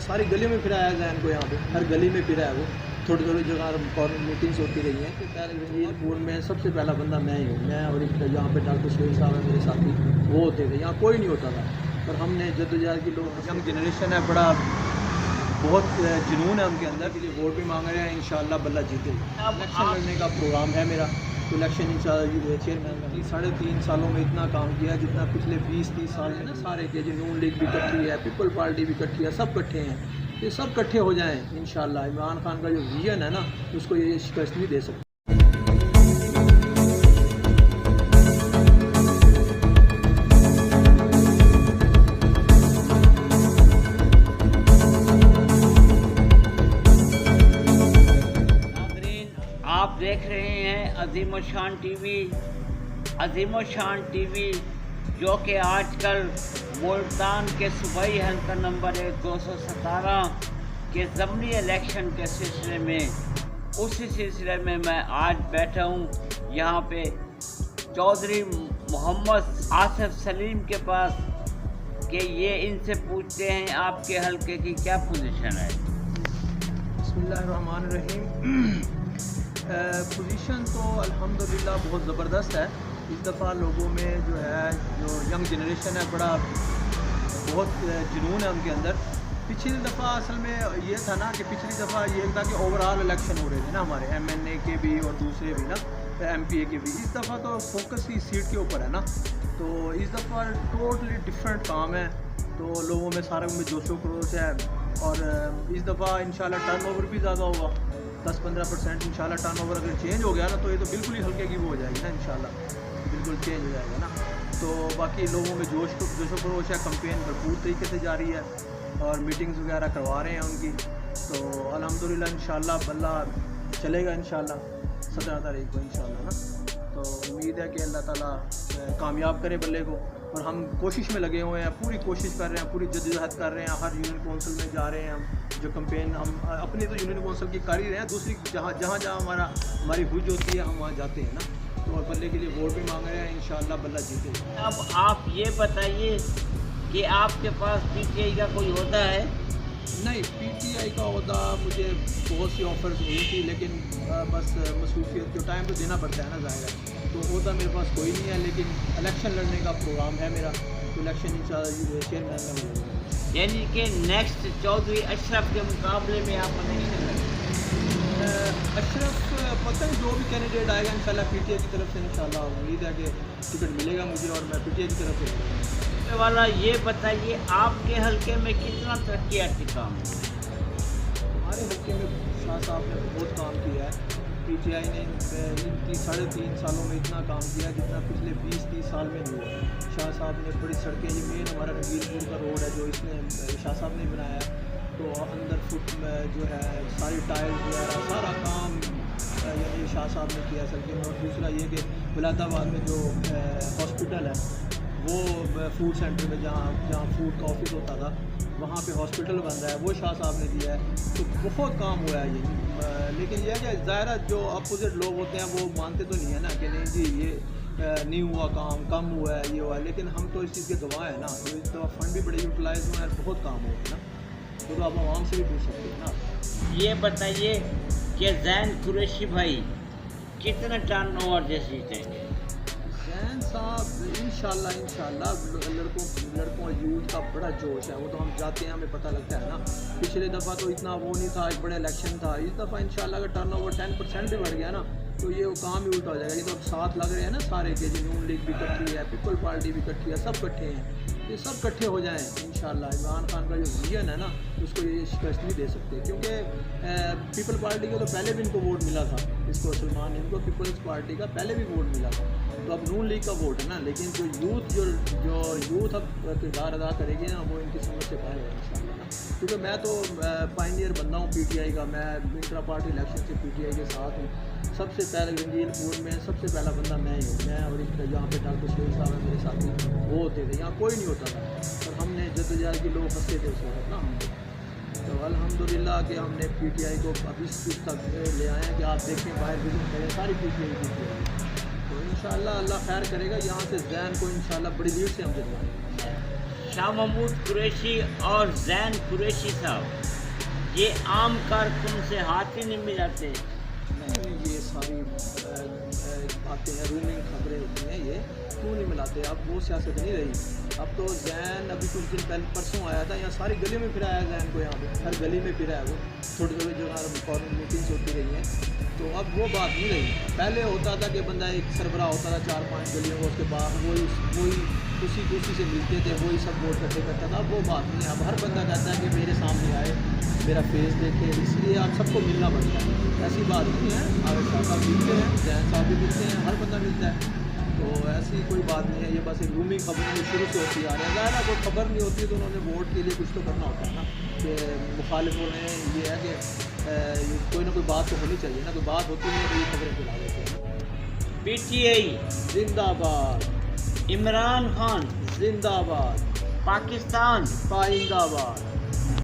सारी गलियों में फिराया जैन को, यहाँ पे हर गली में फिरा है वो। थोड़ी थोड़ी जगह कॉर्नर मीटिंग्स होती रही हैं कि पहले रंगीलपुर में सबसे पहला बंदा मैं ही हूँ। मैं और एक यहाँ पे डॉक्टर सुहेल साहब है मेरे साथी, वो होते थे, यहाँ कोई नहीं होता था। पर हमने जद्दोजहद की, लोग यंग जनरेशन है, बड़ा बहुत जुनून है उनके अंदर, के लिए वोट भी मांग रहे हैं। इंशाअल्लाह बल्ला जीते। इलेक्शन लड़ने का प्रोग्राम है मेरा, तो इलेक्शन इंशाअल्लाह चेयरमैन 3.5 सालों में इतना काम किया जितना पिछले 20-30 साल में ना सारे के, जो नून लीग भी इकट्ठी है, पीपल पार्टी भी इकट्ठी है, सब इकट्ठे हैं। ये सब इकट्ठे हो जाएं इंशाअल्लाह। इमरान खान का जो विजन है ना, उसको ये शिकस्त नहीं दे सकते। आप देख रहे हैं अज़ीमुशान टीवी। अज़ीमुशान टीवी जो कि आजकल मुल्तान के सूबाई हल्का नंबर 217 के ज़मनी इलेक्शन के सिलसिले में, उसी सिलसिले में मैं आज बैठा हूँ यहाँ पे चौधरी मोहम्मद आसिफ सलीम के पास कि ये इनसे पूछते हैं आपके हल्के की क्या पोजीशन है। बिस्मिल्लाहिर्रहमानिर्रहीम। पोजीशन तो अल्हम्दुलिल्लाह बहुत ज़बरदस्त है। इस दफ़ा लोगों में जो है, जो यंग जनरेशन है, बड़ा बहुत जुनून है उनके अंदर। पिछली दफ़ा असल में ये था ना कि पिछली दफ़ा ये था कि ओवरऑल इलेक्शन हो रहे थे ना हमारे MNA के भी और दूसरे भी ना, MPA के भी। इस दफ़ा तो फोकस ही सीट के ऊपर है ना, तो इस दफ़ा टोटली डिफरेंट काम है। तो लोगों में सारे में जोशो खरोश है। और इस दफ़ा इंशाल्लाह टर्नओवर भी ज़्यादा होगा, 10-15% इंशाल्लाह टर्नओवर अगर चेंज हो गया ना, तो ये तो बिल्कुल ही हल्के की वो हो जाएगी ना, इंशाल्लाह बिल्कुल चेंज हो जाएगा ना। तो बाकी लोगों में जोशो खरोश है। कंपेन भरपूर तरीके से जारी है और मीटिंग्स वगैरह करवा रहे हैं उनकी। तो अल्हम्दुलिल्लाह इंशाल्लाह बल्ला चलेगा इंशाल्लाह 17 तारीख को इंशाल्लाह ना। तो उम्मीद है कि अल्लाह ताला कामयाब करे बल्ले को। और हम कोशिश में लगे हुए हैं, पूरी कोशिश कर रहे हैं, पूरी जद्दोजहद कर रहे हैं। हर यूनियन कौंसिल में जा रहे हैं हम। जो कंपेन हम अपनी तो यूनियन कौंसिल की कर ही रहे हैं, दूसरी जहाँ हमारी हुज होती है हम वहाँ जाते हैं ना। तो और बल्ले के लिए वोट भी मांग रहे हैं, इंशाअल्लाह बल्ला जीते। अब आप ये बताइए कि आपके पास PTI का कोई होता है? नहीं, PTI का होता मुझे बहुत सी ऑफ़र्स हुई थी, लेकिन बस मसरूफियत जो टाइम तो देना पड़ता है ना, ज़ाहिर है। तो होता मेरे पास कोई नहीं है, लेकिन इलेक्शन लड़ने का प्रोग्राम है मेरा, तो इलेक्शन इंशाअल्लाह चेयरमैन का मिलेगा। यानी कि नेक्स्ट चौधरी अशरफ के मुकाबले में आप इलेक्शन लड़ेंगे? अशरफ पता नहीं, जो भी कैंडिडेट आएगा इंशाल्लाह PTI की तरफ से इंशाल्लाह उम्मीद है कि टिकट मिलेगा मुझे, और मैं PTI की तरफ से। वाला ये बताइए आपके हल्के में कितना तरक्याती काम है? हमारे हल्के में शाह साहब ने बहुत काम किया है। PTI ने इन 3.5 सालों में इतना काम किया जितना पिछले 20-30 साल में नहीं हुआ। शाह साहब ने बड़ी सड़कें, ये मेन हमारा रंगीलपुर का रोड है जो इसने शाह साहब ने बनाया है। तो अंदर फुट जो है सारी टाइल्स वगैरह सारा काम यानी शाह साहब ने किया सड़कें में। और दूसरा ये कि बिलाताबाद में जो हॉस्पिटल है, वो फूड सेंटर में जहाँ फूड का ऑफिस होता था, वहाँ पे हॉस्पिटल बन रहा है, वो शाह साहब ने दिया है। तो बहुत काम हुआ है ये। लेकिन यह कि ज़ाहिर जो अपोजिट लोग होते हैं वो मानते तो नहीं है ना कि नहीं जी ये नहीं हुआ, काम कम हुआ है, ये हुआ है। लेकिन हम तो इस चीज़ के गवाह हैं ना। तो इस दफ़ा फंड भी बड़े यूटिलाइज हुए हैं, बहुत काम हुआ है ना। तो आप आवाम से भी पूछ सकते हैं ना। ये बताइए कि जैन कुरैशी भाई कितना टर्नओवर जैसी थे? जैन साहब इंशाल्लाह लड़कों और यूथ का बड़ा जोश है। वो तो हम जाते हैं, हमें पता लगता है ना। पिछले दफ़ा तो इतना वो नहीं था, एक बड़ा इलेक्शन था। इस दफ़ा इंशाल्लाह अगर टर्नओवर 10% भी बढ़ गया ना, तो ये वो काम ही उल्टा हो जाएगा। ये तो अब साथ लग रहे हैं ना सारे के, जो नून लीग भी इकट्ठी है, पीपल पार्टी भी इकट्ठी है, सब इकट्ठे हैं। ये सब इकट्ठे हो जाएं इंशाल्लाह। इमरान खान का जो विजन है ना, उसको ये शिकस्त नहीं दे सकते। क्योंकि पीपल पार्टी को तो पहले भी इनको वोट मिला था, इसको सलमान, इनको पीपल्स पार्टी का पहले भी वोट मिला था। तो अब नून लीग का वोट है ना। लेकिन जो यूथ अब किरदार अदा करेगी ना, वो इनकी समझ से बाहर है इंशाल्लाह ना। क्योंकि मैं तो पायनियर बंदा हूँ PTI का। मैं इंट्रा पार्टी इलेक्शन से PTI के साथ हूँ। सबसे पहले रंगीलपुर में सबसे पहला बंदा मैं ही हूँ। मैं और यहाँ पे डॉक्टर सुहेल साहब है मेरे साथी, वो होते थे, यहाँ कोई नहीं होता था। और हमने जद्दोजहद के लोग फंसते थे उस वक्त ना हम। तो अल्हम्दुलिल्लाह कि हमने PTI को अभी इस तक ले आए हैं कि आप देखें, बाहर विजिट करें, सारी PTI की। तो इंशाल्लाह अल्लाह खैर करेगा। यहाँ से जैन को इंशाल्लाह बड़ी लीड से हम जितवाएंगे। شاہ محمود قریشی اور زین قریشی صاحب یہ عام کارکن سے ہاتھ ہی نہیں ملاتے؟ نہیں، یہ ساری باتیں ہیں، رومنگ خبریں ہوتی ہیں، یہ کیوں نہیں ملاتے؟ اب وہ سیاست نہیں رہی. اب تو زین ابھی کچھ دن پہلے پرسوں آیا تھا، یہاں ساری گلی میں پھرایا زین کو، یہاں پہ ہر گلی میں پھرا ہے وہ. تھوڑے تھوڑے جو فارمل میٹنگس ہوتی رہی ہیں، تو اب وہ بات نہیں رہی. پہلے ہوتا تھا کہ بندہ ایک سربراہ ہوتا تھا 4-5 گلیوں کو، اس کے بعد وہی اسی سے ملتے تھے، وہی سب ووٹ اکٹھے کرتا تھا. اب وہ بات نہیں ہے. اب ہر بندہ کہتا ہے کہ میرے سامنے آئے، میرا فیس دیکھے، اس لیے آپ سب کو ملنا پڑتا ہے. ایسی بات نہیں ہے. عابد شاہ صاحب ملتے ہیں، زین صاحب بھی ملتے ہیں، ہر بندہ ملتا ہے. تو ایسی کوئی بات نہیں ہے. یہ بس ایک رومنگ خبریں جو شروع سے ہوتی آ رہی ہے. ظاہر ہے کوئی خبر نہیں ہوتی تو انہوں نے ووٹ کے لیے کچھ تو کرنا ہوتا ہے نا، کہ مخالفوں نے یہ ہے کہ کوئی نہ کوئی بات تو ہونی چاہیے نا. کوئی بات ہوتی نہیں ہے تو یہ خبریں پھیلا دیتے ہیں. پی ٹی آئی زندہ باد، عمران خان زندہ باد، پاکستان پائندہ باد.